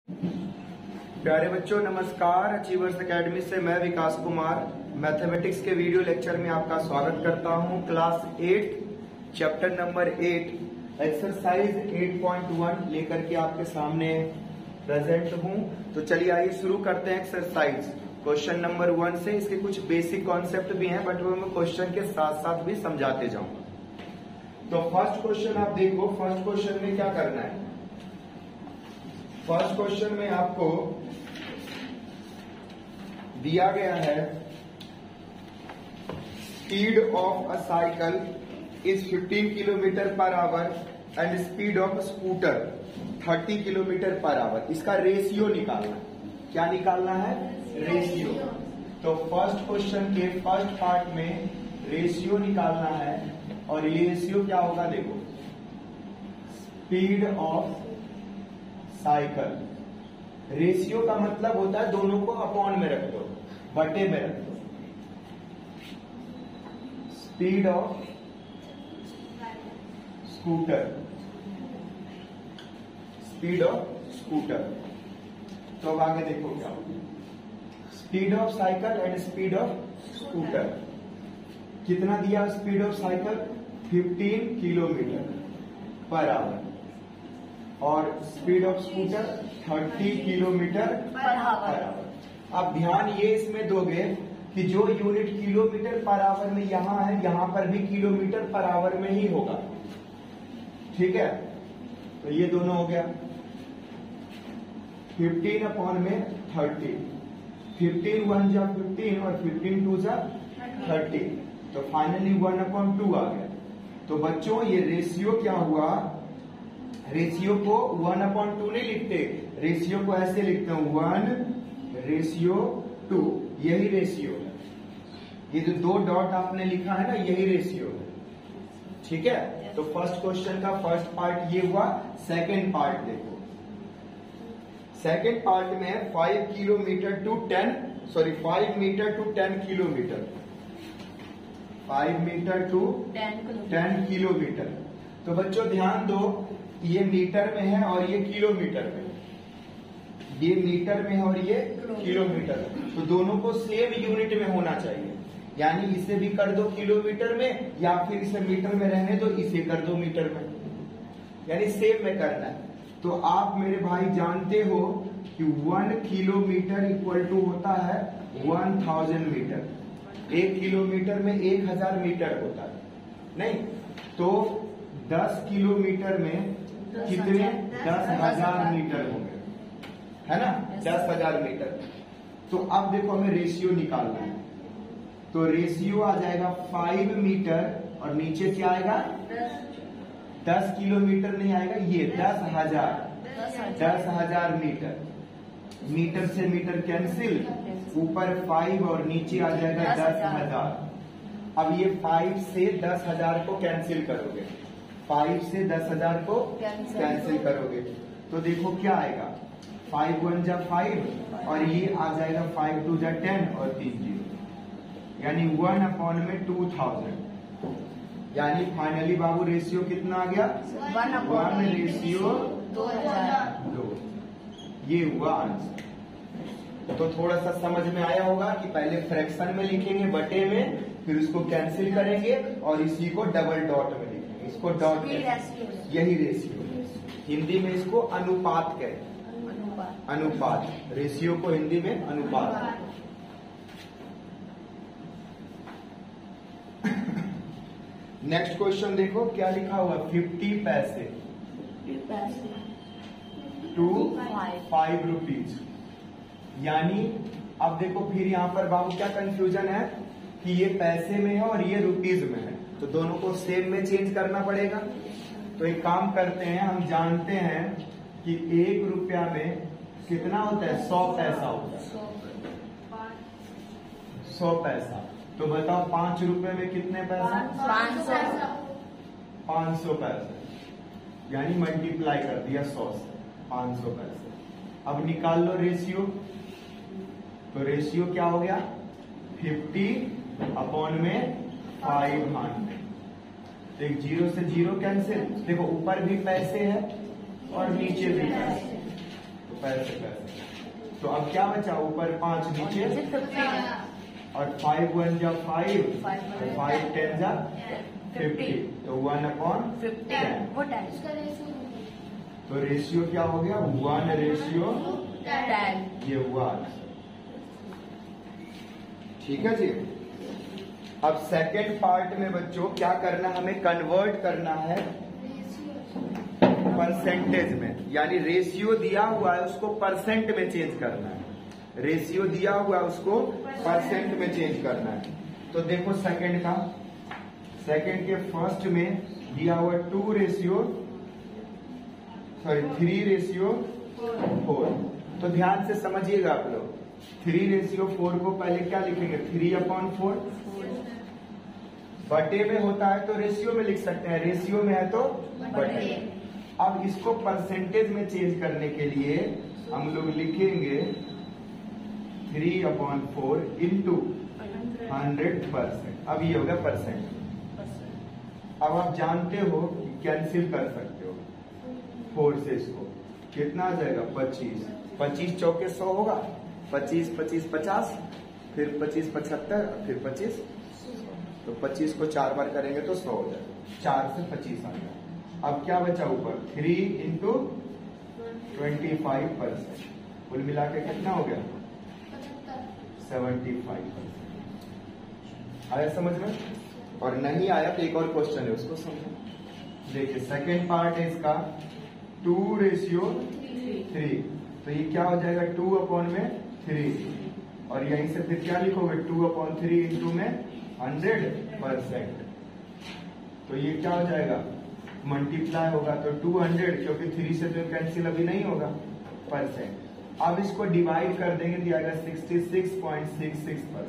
प्यारे बच्चों नमस्कार। अचीवर्स एकेडमी से मैं विकास कुमार मैथमेटिक्स के वीडियो लेक्चर में आपका स्वागत करता हूं। क्लास 8 चैप्टर नंबर 8 एक्सरसाइज 8.1 लेकर के आपके सामने प्रेजेंट हूं। तो चलिए आइए शुरू करते हैं एक्सरसाइज क्वेश्चन नंबर 1 से। इसके कुछ बेसिक कॉन्सेप्ट भी हैं बट वो मैं क्वेश्चन के साथ साथ भी समझाते जाऊंगा। तो फर्स्ट क्वेश्चन आप देखो, फर्स्ट क्वेश्चन में क्या करना है। फर्स्ट क्वेश्चन में आपको दिया गया है speed of a cycle is 15 kilometre per our and speed of scooter 30 kilometre per our. इसका रेशियो निकालना है। क्या निकालना है? रेशियो। तो फर्स्ट क्वेश्चन के फर्स्ट पार्ट में रेशियो निकालना है और ये रेशियो क्या होगा देखो, स्पीड ऑफ साइकिल। रेशियो का मतलब होता है दोनों को अपॉन में रख दो, बटे में रख दो। Speed of scooter, speed of scooter. तो अब आगे देखो क्या होगा। Speed of cycle and speed of scooter कितना दिया? Speed of cycle 15 kilometre per hour और speed of scooter 30 kilometre per hour. अब ध्यान ये इसमें दोगे कि जो यूनिट किलोमीटर पर आवर में यहां है, यहां पर भी किलोमीटर पर आवर में ही होगा। ठीक है, तो ये दोनों हो गया 15 अपॉन में 30। 15 1 जा 15 और 15 2 जा 30। तो फाइनली 1/2 आ गया। तो बच्चों ये रेशियो क्या हुआ? रेशियो को 1/2 नहीं लिखते, रेशियो को ऐसे लिखते हैं 1:2। यही रेशियो है। ये जो 2 डॉट आपने लिखा है ना, यही रेशियो है। ठीक है, तो फर्स्ट क्वेश्चन का फर्स्ट पार्ट ये हुआ। सेकंड पार्ट देखो, सेकंड पार्ट में 5 metre to 10 kilometre, 5 metre to 10 kilometre. तो बच्चों ध्यान दो, ये मीटर में है और ये किलोमीटर में। ये मीटर में है और ये किलोमीटर। तो दोनों को सेम यूनिट में होना चाहिए। यानी इसे भी कर दो किलोमीटर में या फिर इसे मीटर में रहने दो, इसे कर दो मीटर में, यानी सेम में करना है। तो आप मेरे भाई जानते हो कि 1 किलोमीटर इक्वल टू होता है 1000 मीटर। 1 किलोमीटर में 1000 मीटर होता है नहीं? तो 10 किलोमीटर में कितने? 10,000 मीटर होंगे, है ना? 10,000 मीटर। तो अब देखो हमें रेशियो निकालना है। तो रेशियो आ जाएगा 5 मीटर और नीचे क्या आएगा? 10 किलोमीटर नहीं आएगा, ये 10,000 मीटर। मीटर से मीटर कैंसिल, ऊपर 5 और नीचे आ जाएगा 10,000। अब ये 5 से 10,000 को कैंसिल करोगे, 5 से 10,000 को कैंसिल करोगे तो देखो क्या आएगा, 5 1 जा 5 और ये आ जाएगा 5 2 जा 10 और 3 0, यानी 1/2000। यानी फाइनली बाबू रेशियो कितना आ गया? 1:2। ये हुआ आंसर। तो थोड़ा सा समझ में आया होगा कि पहले फ्रैक्शन में लिखेंगे बटे में, फिर उसको कैंसिल करेंगे और इसी को डबल डॉट में लिखेंगे। इसको डॉट, यही रेशियो है। हिंदी में इसको अनुपात कहते हैं। अनुपात, रेशियो को हिंदी में अनुपात। नेक्स्ट क्वेश्चन देखो क्या लिखा हुआ, 50 पैसे टू 5 रुपीज। यानी अब देखो फिर यहाँ पर बाबू क्या कंफ्यूजन है कि ये पैसे में है और ये रुपीज में है, तो दोनों को सेम में चेंज करना पड़ेगा। तो एक काम करते हैं, हम जानते हैं कि 1 रुपया में कितना होता है? 100 पैसा होता है। 100 पैसा। तो बताओ 5 रुपए में कितने पैसा? 500 पैसे। यानी मल्टीप्लाई कर दिया 100 से, 500 पैसे। अब निकाल लो रेशियो। तो रेशियो क्या हो गया? 50 अपॉन में 500। तो एक 0 से 0 कैंसिल। देखो ऊपर भी पैसे है और नीचे भी पैसे, तो पैसे पैसे। तो अब क्या बचा, ऊपर 5 नीचे, और 5 1 जा 5, 5 10 जा 50, तो 1/10। तो रेशियो क्या हो गया, 1:10, ये हुआ। ठीक है जी। अब सेकेंड पार्ट में बच्चों क्या करना, हमें कन्वर्ट करना है परसेंटेज में, यानी रेशियो दिया हुआ है उसको परसेंट में चेंज करना है। रेशियो दिया हुआ है उसको परसेंट में चेंज करना है। तो देखो सेकंड का, सेकंड के फर्स्ट में दिया हुआ 3:4। तो ध्यान से समझिएगा आप लोग, 3:4 को पहले क्या लिखेंगे, 3/4। बटे में होता है तो रेशियो में लिख सकते हैं, रेशियो में है तो बटे। अब इसको परसेंटेज में चेंज करने के लिए हम लोग लिखेंगे 3/4 इंटू 100%। अब ये होगा परसेंट। अब आप जानते हो कैंसिल कर सकते हो 4 से इसको, कितना आ जाएगा 25, 25 चौके 100 होगा, 25 25 50, फिर 25 75, फिर 25, तो 25 को 4 बार करेंगे तो 100 हो जाएगा, 4 से 25 आ गया। अब क्या बचा ऊपर, 3 इंटू 25%, कुल मिला के कितना हो गया 75%। आया समझ में? और नहीं आया तो एक और क्वेश्चन है उसको समझो। देखिए सेकेंड पार्ट है इसका 2:3, तो ये क्या हो जाएगा 2/3, और यहीं से फिर क्या लिखोगे 2/3 इंटू में 100%, तो ये क्या हो जाएगा मल्टीप्लाई होगा, तो 200, क्योंकि 3 से तो कैंसिल अभी नहीं होगा परसेंट। अब इसको डिवाइड कर देंगे, दिया जाएगा 66.66%।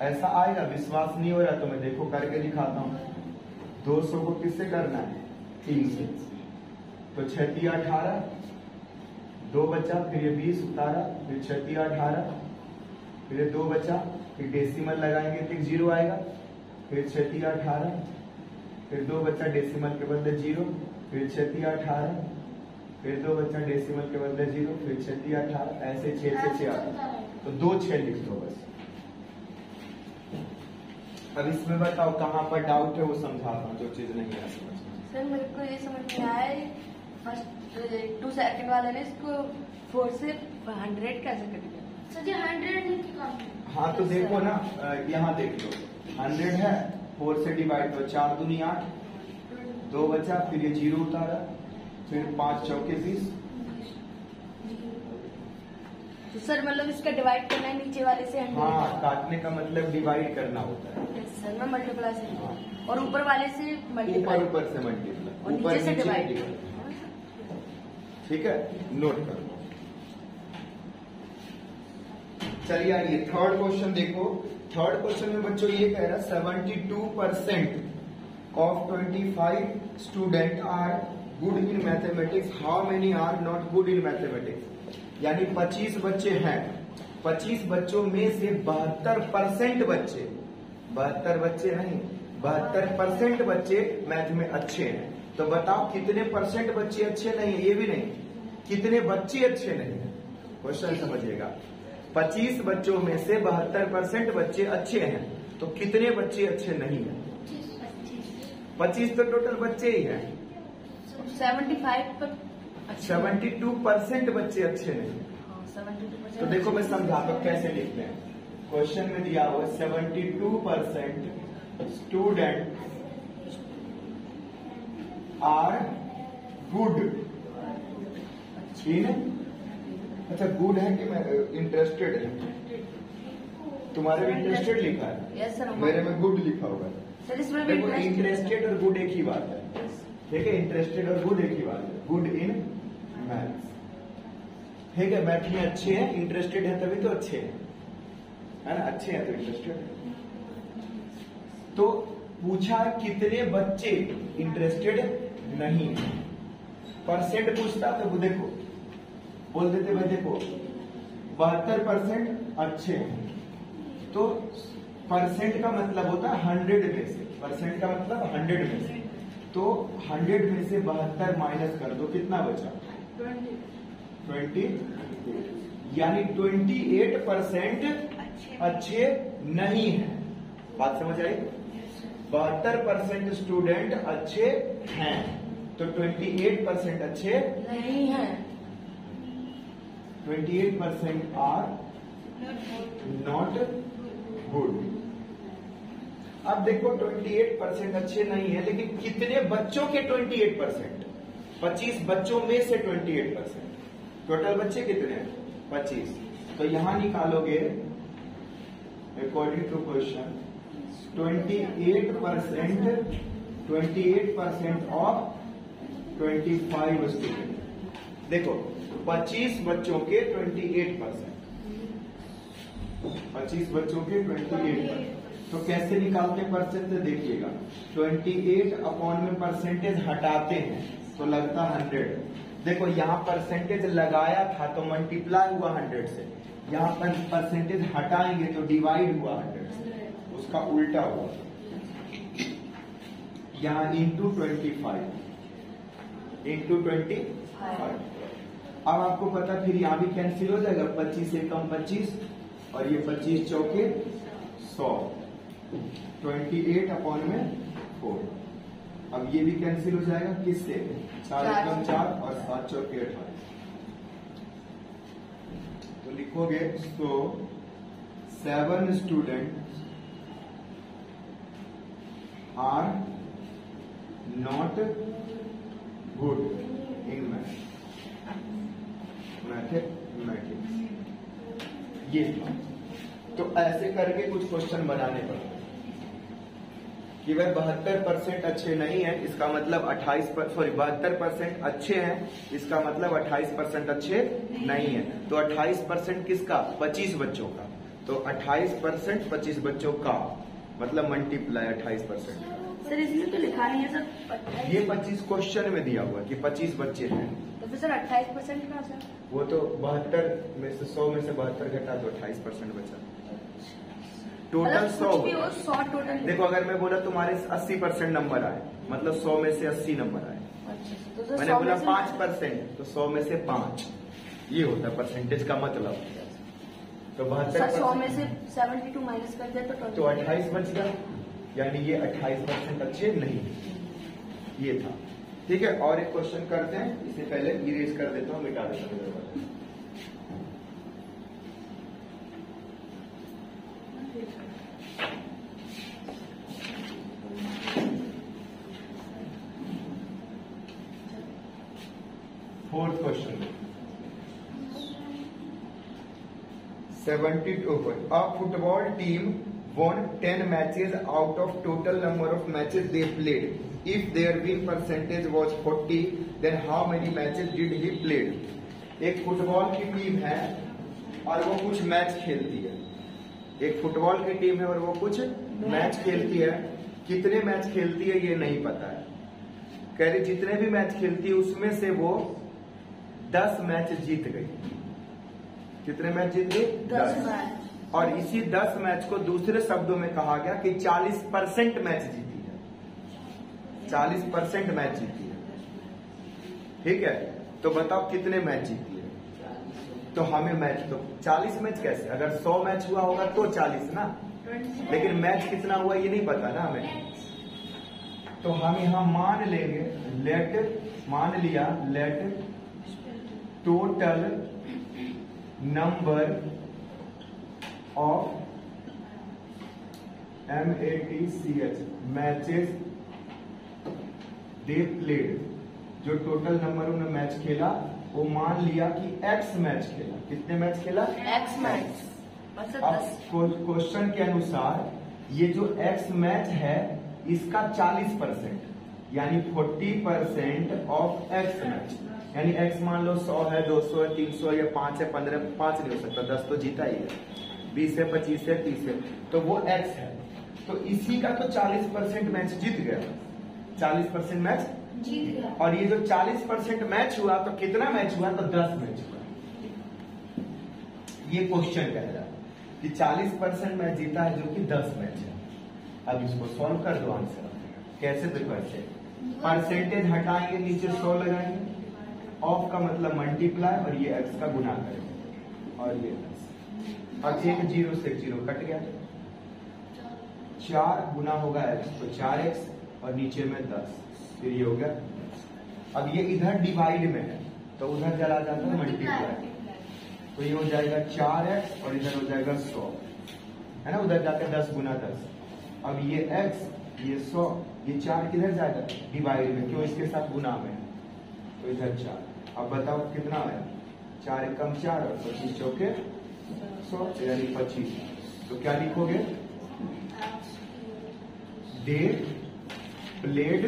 ऐसा आएगा, विश्वास नहीं हो रहा तो मैं देखो करके दिखाता हूँ। 200 को किससे करना है, 3 से, तो 6 18, 2 बचा, फिर ये 20 उतारा, फिर 6 18, फिर ये 2 बचा, फिर डेसिमल लगाएंगे तो 0 आएगा, फिर 6 18, फिर 2 बचा डेसिमल के बदले 0, फिर 6 18, फिर 2 बचा डेसिमल के बदले 0, फिर 6 18, ऐसे 6 से 6 आता, तो 2 6 लिख दो बस। अब इसमें बताओ कहाँ पर डाउट है, वो समझाता हूँ, जो चीज नहीं है समझ। सर मेरे को ये समझ में आया, फर्स्ट 2 सेकंड वाले ने इसको 4 से 100 कैसे कर दिया सर जी, 100। हाँ तो देखो ना, यहाँ देख लो 100 है, 4 से डिवाइड, तो 4 दूनी 8, 2 बचा, फिर ये 0 उतारा, फिर 5 चौके 20। तो सर मतलब इसका डिवाइड करना है नीचे वाले से 100। हाँ, काटने का मतलब डिवाइड करना होता है। सर मैं मल्टीप्लाई से, और ऊपर वाले से मल्टीप्लाई, ऊपर से मल्टीप्लाई, और नीचे से डिवाइड। ठीक है, नोट करो। चलिए आइए थर्ड क्वेश्चन देखो। थर्ड क्वेश्चन में बच्चों ये कह रहा है 72% of 25 student are good in mathematics, how many are not good in mathematics. यानी 25 बच्चे हैं, 25 बच्चों में से 72% बच्चे, 72 बच्चे नहीं, 72% बच्चे मैथ में अच्छे हैं। तो बताओ कितने परसेंट बच्चे अच्छे नहीं है, ये भी नहीं, कितने बच्चे अच्छे नहीं है। क्वेश्चन समझिएगा, 25 बच्चों में से 72% बच्चे अच्छे हैं, तो कितने बच्चे अच्छे नहीं है? 25 तो टोटल बच्चे ही हैं। 72% बच्चे अच्छे नहीं है। 72%। तो देखो मैं समझाता हूँ कैसे लिखते हैं। क्वेश्चन में दिया हुआ 72% स्टूडेंट आर गुड इन, अच्छा गुड है कि मैं इंटरेस्टेड है? तुम्हारे में इंटरेस्टेड लिखा है, यस सर, मेरे में गुड लिखा हुआ है। सर इसमें देखो इंटरेस्टेड और गुड एक ही बात है, ठीक है, इंटरेस्टेड और गुड एक ही बात है, गुड इन मैथ्स। ठीक है, मैथ में अच्छे हैं, इंटरेस्टेड है तभी तो अच्छे हैं, है ना, अच्छे हैं तो इंटरेस्टेड है। तो पूछा कितने बच्चे इंटरेस्टेड नहीं है, परसेंट पूछता तो देखो बोल देते भाई देखो 72% अच्छे हैं, तो परसेंट का मतलब होता है 100 में से, परसेंट का मतलब 100 में से, तो 100 में से 72 माइनस कर दो, कितना बचा 20, यानी 28% अच्छे नहीं है। बात समझ आई? 72% स्टूडेंट अच्छे हैं, तो 28% अच्छे नहीं है। 28% आर नॉट गुड। अब देखो 28% अच्छे नहीं है, लेकिन कितने बच्चों के 28%? 25 बच्चों में से 28%। टोटल बच्चे कितने हैं? 25। तो यहां निकालोगे according to question 28% of 25 student. देखो 25 बच्चों के 28%, 25 बच्चों के 28%। तो कैसे निकालते हैं परसेंट? देखिएगा 28 अपॉन में परसेंटेज हटाते हैं तो लगता 100। देखो यहाँ परसेंटेज लगाया था तो मल्टीप्लाई हुआ 100 से, यहाँ पर परसेंटेज हटाएंगे तो डिवाइड हुआ 100 से, उसका उल्टा हुआ। यहाँ इंटू 25 इंटू 25। अब आपको पता फिर यहाँ भी कैंसिल हो जाएगा, 25 से कम 25 और ये 25 चौके 100, 28 अपॉन में 4। अब ये भी कैंसिल हो जाएगा किससे? 4 कम 4 और 7 चौके 18। तो लिखोगे तो 7 student are not good in mathematics. ये था। तो ऐसे करके कुछ क्वेश्चन बनाने पड़ते हैं कि वह 72% अच्छे नहीं है, इसका मतलब 72% अच्छे हैं, इसका मतलब 28% अच्छे नहीं है। तो 28% किसका? 25 बच्चों का। तो 28% 25 बच्चों का मतलब मल्टीप्लाई 28%। सर इसमें तो लिखा नहीं है सर। ये 25 क्वेश्चन में दिया हुआ कि 25 बच्चे हैं। तो फिर सर 28% कहाँ सर? वो तो 72 में से 100 में से 72 घटा तो 28% बचा। Total 100 total. देखो अगर मैं बोला तुम्हारे 80% नंबर आए, मतलब 100 में से 80 नंबर आए। तो मैंने बोला 5% तो 100 में से 5, ये होता है परसेंटेज का मतलब। तो 72 100 में से 72 माइनस कर दिया तो 28 बच गया, यानी ये 28% अच्छे नहीं। ये था। ठीक है, और एक क्वेश्चन करते हैं, इससे पहले इरेज कर देता हूँ, मिटा देता हूँ। Fourth question 72। A football team won 10 matches out of total number of matches they played. If their win percentage was 40, then how many matches did he played? एक फुटबॉल की टीम है और वो कुछ मैच खेलती है। एक फुटबॉल की टीम है और वो कुछ मैच खेलती है। कितने मैच खेलती है ये नहीं पता है। कह रही जितने भी मैच खेलती है उसमें से वो 10 मैच जीत गई। कितने मैच जीत गई? 10। और इसी 10 मैच को दूसरे शब्दों में कहा गया कि 40% मैच जीती है। 40% मैच जीती है। ठीक है, तो बताओ कितने मैच जीती है? तो हमें मैच तो 40 मैच कैसे? अगर 100 मैच हुआ होगा तो 40 ना, लेकिन मैच कितना हुआ ये नहीं पता ना हमें। तो हम यहां मान लेंगे let total number of matches they played. जो टोटल नंबर उन्होंने मैच खेला वो मान लिया कि x मैच खेला। कितने मैच खेला? x match. अब क्वेश्चन के अनुसार ये जो x मैच है इसका 40% यानी 40% ऑफ x मैच, यानी x मान लो 100 है, 200 है, 300 या 5 है, 15, 5 नहीं हो सकता, 10 तो जीता ही है, 20 है, 25 है, 30 है, तो वो x है। तो इसी का तो 40% मैच जीत गया, 40% मैच जीत गया। और ये जो 40% मैच हुआ तो कितना मैच हुआ? तो 10 मैच हुआ। ये क्वेश्चन कह रहा है कि 40% मैच जीता है जो कि 10 मैच है। अब इसको सॉल्व कर दो आंसर। कैसे? देखो ऐसे परसेंटेज हटाएंगे, नीचे 100 लगाएंगे ऑफ का मतलब मल्टीप्लाई और ये x का गुना करेंगे और ये 10। अब एक 0 से 0 कट गया, 4 गुना होगा x तो 4x और नीचे में 10, फिर ये हो गया। अब ये इधर डिवाइड में है तो उधर चला जाता है मल्टीप्लाई, तो ये हो जाएगा 4x और इधर हो जाएगा 100, है ना, उधर जाकर 10 गुना 10। अब ये x ये 100, ये 4 किधर जाएगा डिवाइड में, क्यों, इसके साथ गुना में, तो इधर 4। अब बताओ कितना आया, 4 कम 4 और 25 चौके 100 यानी 25। तो क्या लिखोगे, दे प्लेड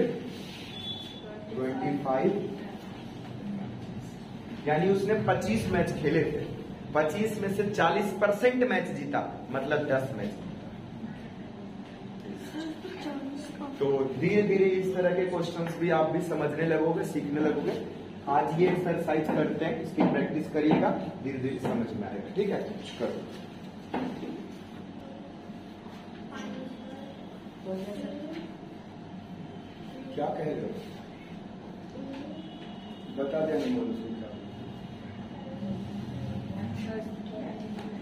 25, यानी उसने 25 मैच खेले थे, 25 में से 40% मैच जीता, मतलब 10 मैच। तो धीरे धीरे इस तरह के क्वेश्चंस भी आप भी समझने लगोगे, सीखने लगोगे। आज ये एक्सरसाइज करते हैं, इसकी प्रैक्टिस करिएगा, धीरे धीरे समझ में आएगा। ठीक है, करो। क्या कह रहे हो, बता दें।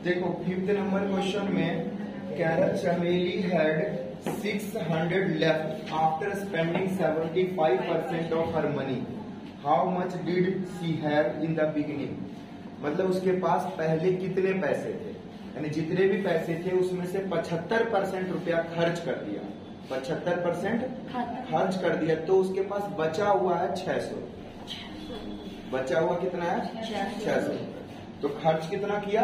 देखो 5th नंबर क्वेश्चन में कह रहा, चमेली had 600 left after spending 75% of her money. How much did she have in the beginning? मतलब उसके पास पहले कितने पैसे थे, यानी जितने भी पैसे थे उसमें से 75% रुपया खर्च कर दिया, 75% खर्च कर दिया, तो उसके पास बचा हुआ है 600। बचा हुआ कितना है 600, तो खर्च कितना किया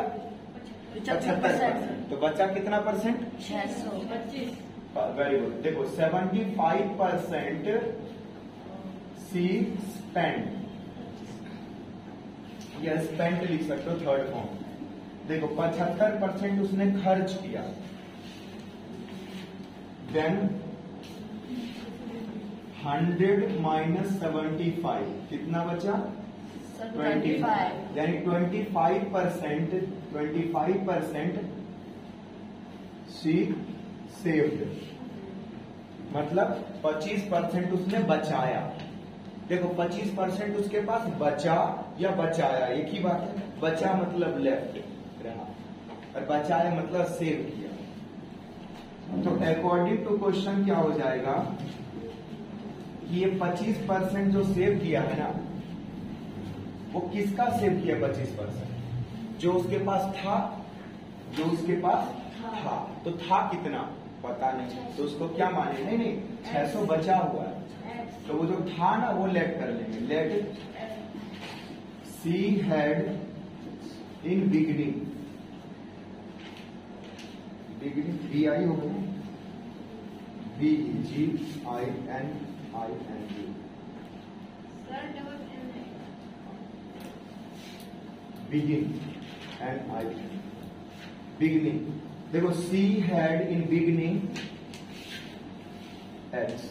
75%, तो बचा कितना परसेंट 625। Very good. देखो 75% सी स्पेंड, या स्पेंट लिख सकते हो थर्ड फॉर्म। देखो 75% उसने खर्च किया, देन 100 माइनस 75 कितना बचा 25, यानी 25% सी सेव्ड, मतलब 25% उसने बचाया। देखो 25% उसके पास बचा या बचाया एक ही बात है, बचा मतलब लेफ्ट रहा और बचाया मतलब सेव किया। तो अकॉर्डिंग टू क्वेश्चन क्या हो जाएगा कि ये 25% जो सेव किया है ना, वो किसका सेव किया 25%, जो उसके पास था, जो उसके पास था। तो था कितना पता नहीं, तो उसको क्या माने, नहीं 600 बचा हुआ है, तो वो जो था ना वो लेट कर लेंगे। Let she had in beginning, beginning BI हो गई, BEGINING, begin and I, beginning. देखो she had in beginning x,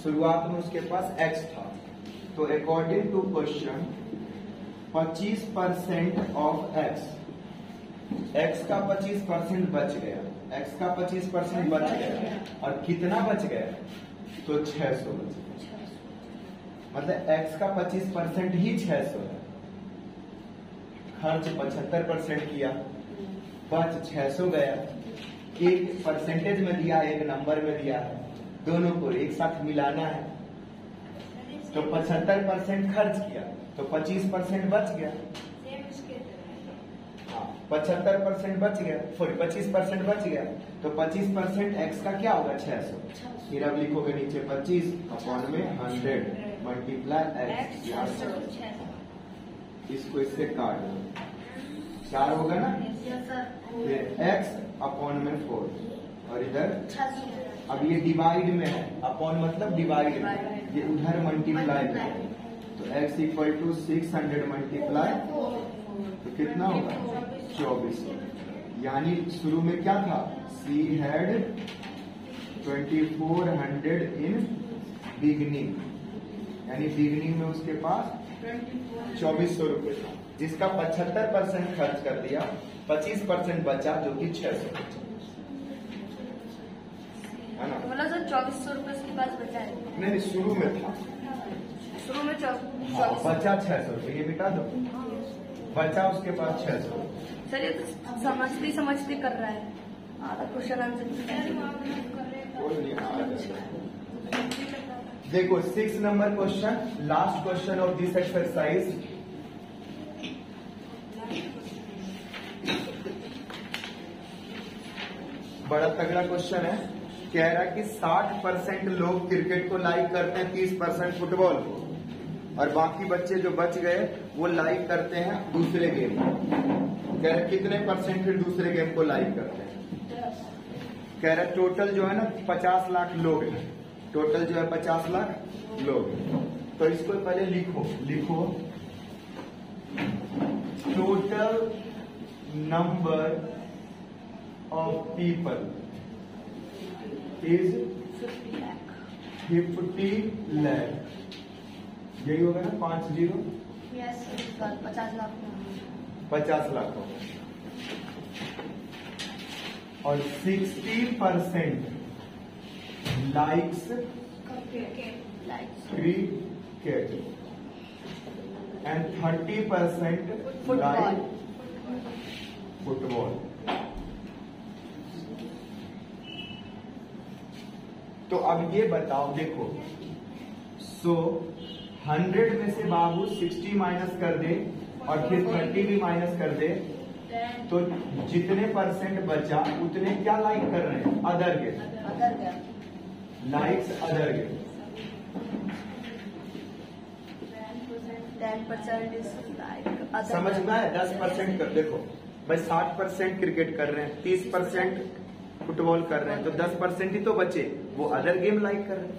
शुरुआत में उसके पास एक्स था, तो according to question 25% of x, x का 25% बच गया, एक्स का 25% बच गया, और कितना बच गया तो 600 बच गया, मतलब एक्स का 25% ही 600 है। खर्च 75% किया, बच 600 गया, एक परसेंटेज में दिया है, एक नंबर में दिया है, दोनों को एक साथ मिलाना है, तो 75% खर्च किया तो 25% बच गया। हाँ 75% बच गया, सॉरी 25% बच गया, तो 25% एक्स का क्या होगा 600। फिर अब लिखोगे नीचे 25 अपॉन में 100 मल्टीप्लाई एक्स, इसको इससे काट दो, 4 होगा ना, फिर x अपॉन में 4 और इधर, अब ये डिवाइड में है, अपॉन मतलब डिवाइड में, ये उधर मल्टीप्लाई में, तो x इक्वल टू 600 मल्टीप्लाई, तो कितना होगा 24। यानी शुरू में क्या था, सी हैड 2400 इन बिगनिंग, यानी बिगनिंग में उसके पास 2400 रुपए था, जिसका 75% खर्च कर दिया, 25% बचा जो कि 600 बचा, है ना। मतलब सर 2400 रुपए उसके पास बचा है, नहीं शुरू में था, शुरू में बचा 600 रुपये, ये मिटा दो, बचा उसके पास 600। सर ये तो समझते कर रहा है, आधा क्वेश्चन आंसर। देखो 6 number question, last question of this exercise. बड़ा तगड़ा क्वेश्चन है। कह रहा है कि 60% लोग क्रिकेट को लाइक करते हैं, 30% फुटबॉल को, और बाकी बच्चे जो बच गए वो लाइक करते हैं दूसरे गेम को। कह रहे कितने परसेंट फिर दूसरे गेम को लाइक करते हैं? कह रहे टोटल जो है ना 50 लाख लोग हैं, टोटल जो है 50 लाख लोग हैं। तो इसको पहले लिखो total number of people is 50 lakh। यही होगा ना 50? यस, 50 लाख 50 लाख होगा। और 60% likes cricket and 30% like football. तो अब ये बताओ, देखो 100 में से बाबू 60 माइनस कर दे और फिर 30 भी माइनस कर दे, तो जितने परसेंट बचा उतने क्या लाइक कर रहे हैं? Other game, likes other game. 10% like. समझ में आया? 10% कर, देखो भाई 60% क्रिकेट कर रहे हैं, 30% फुटबॉल कर रहे हैं, तो 10% ही तो बचे, वो अदर गेम लाइक कर रहे हैं,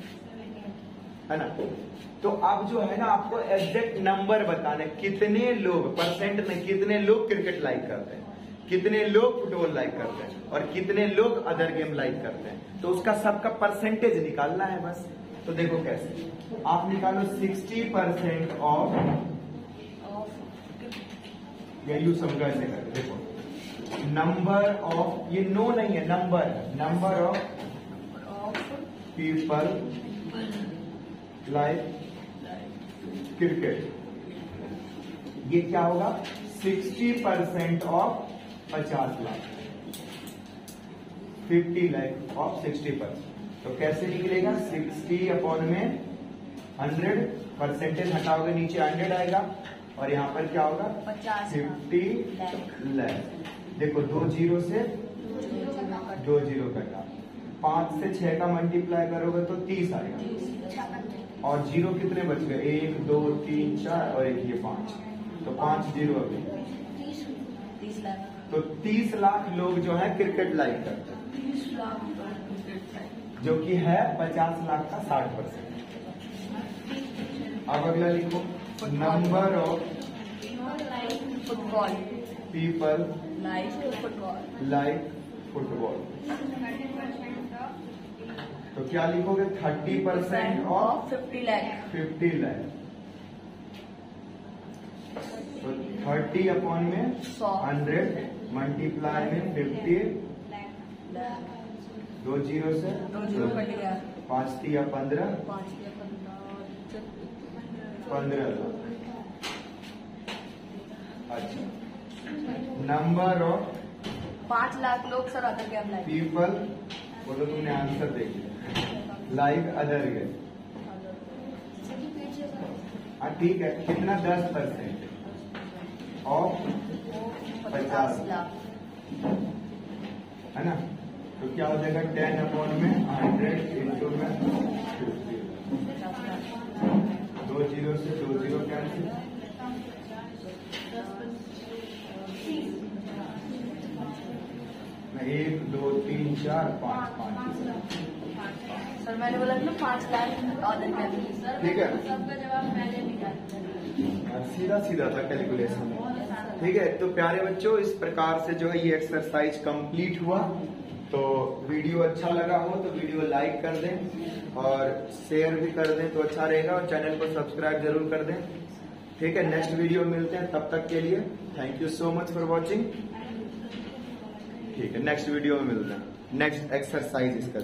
है ना? तो अब जो है ना आपको एग्जैक्ट नंबर बताना है, कितने लोग परसेंट में, कितने लोग क्रिकेट लाइक करते हैं, कितने लोग फुटबॉल लाइक करते हैं और कितने लोग अदर गेम लाइक करते हैं। तो उसका सबका परसेंटेज निकालना है बस। तो देखो कैसे, आप निकालो 60% ऑफ, या यू समझो ऐसे कर, देखो नंबर ऑफ, ये नो नहीं है, number of people like cricket, ये क्या होगा? 60% ऑफ 50 लाख, 50 लाख ऑफ 60%। तो कैसे निकलेगा? 60 अपॉन में 100, परसेंटेज हटाओगे नीचे 100 आएगा, और यहाँ पर क्या होगा? 50 लाख। देखो 2 जीरो से 2 जीरो कटा, 5 से 6 का मल्टीप्लाई करोगे तो 30 आएगा, और जीरो कितने बच गए? 1 2 3 4 और एक ये 5, तो 5 जीरो अभी 30 लाख। तो 30 लाख लोग जो है क्रिकेट लाइक करते हैं, 30 लाख जो कि है 50 लाख का 60%। अब अगला लिखो, number of football people like football. तो क्या लिखोगे? 30% ऑफ 50 लाख। 50 लाख। तो 30 अपॉन में 100 मल्टीप्लाई में 50, 2 जीरो से 2 जीरो कट गया, 5 तिया 15, 15 लाख। अच्छा, नंबर ऑफ 5 लाख लोग sir other game like people, वो तो तुमने आंसर देख लिया, लाइक अदर गेम। हाँ ठीक है, कितना? 10% ऑफ 50 लाख, है ना? तो क्या हो जाएगा? 10 अपॉन में 100 इंटू में 50, 2 जीरो से 2 जीरो कैंसिल, 1 2 3 4 5 सर मैंने बोला था 5 लाख ऑर्डर कर दी सर। ठीक है, सबका जवाब मैंने निकाला, सीधा था कैलकुलेशन। ठीक है, तो प्यारे बच्चों, इस प्रकार से जो है ये एक्सरसाइज कंप्लीट हुआ। तो वीडियो अच्छा लगा हो तो वीडियो लाइक कर दें और शेयर भी कर दें तो अच्छा रहेगा, और चैनल को सब्सक्राइब जरूर कर दें। ठीक है, नेक्स्ट वीडियो मिलते हैं, तब तक के लिए thank you so much for watching. ठीक है, नेक्स्ट वीडियो में मिलते हैं, नेक्स्ट एक्सरसाइज इसका।